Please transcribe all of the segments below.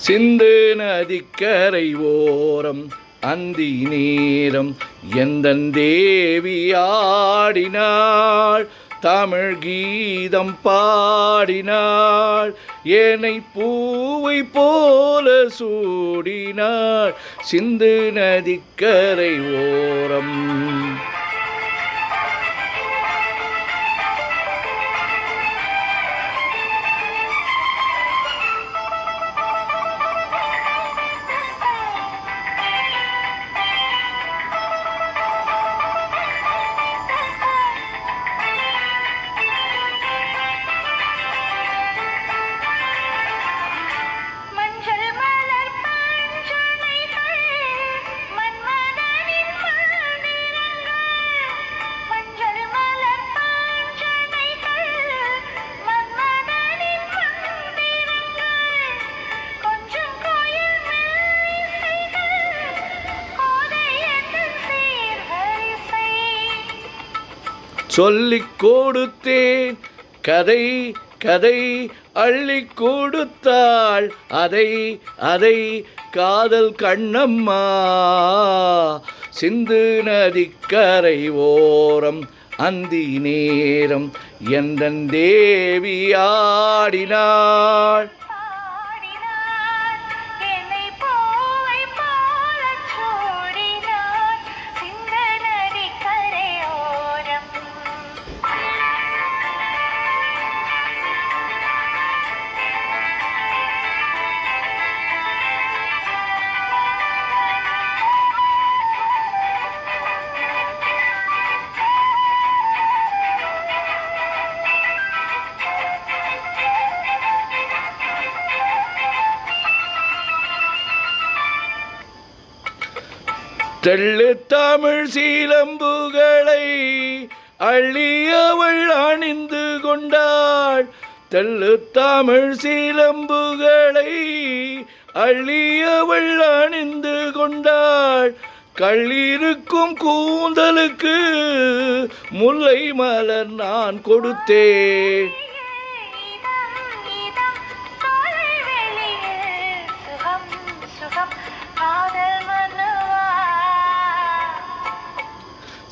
சிந்து நதிக்கரை ஓரம் அந்தி நேரம் எந்தன் தேவி ஆடினாள், தமிழ் கீதம் பாடினாள், ஏனை பூவை போல சூடினாள், சிந்து நதிக்கரை ஓரம். சொல்லிக் கொடுத்தேன் கதை கதை அள்ளிக் கொடுத்தாள் அதை அதை காதல் கண்ணம்மா, சிந்து நதிக்கரை ஓரம் அந்தி நேரம் எந்தன் தேவி ஆடினாள். தெள்ளு தமிழ் சீலம்புகளை அள்ளியவள் அணிந்து கொண்டாள், தெள்ளு தமிழ் சீலம்புகளை அள்ளியவள் அணிந்து கொண்டாள், கள்ளிருக்கும் கூந்தலுக்கு முல்லை மலர் நான் கொடுத்தேன்.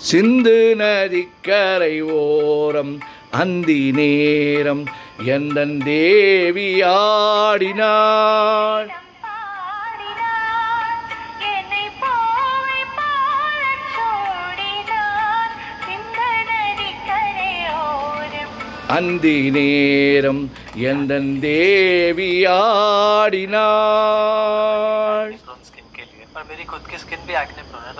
சிந்து நதிக்கரை ஓரம் அந்தி நேரம் எந்தன் தேவி ஆடினாள். அந்தி நேரம் எந்தன் தேவி ஆடினாள். स्किन के लिए, पर मेरी खुद की स्किन भी एक्ने प्रोन है।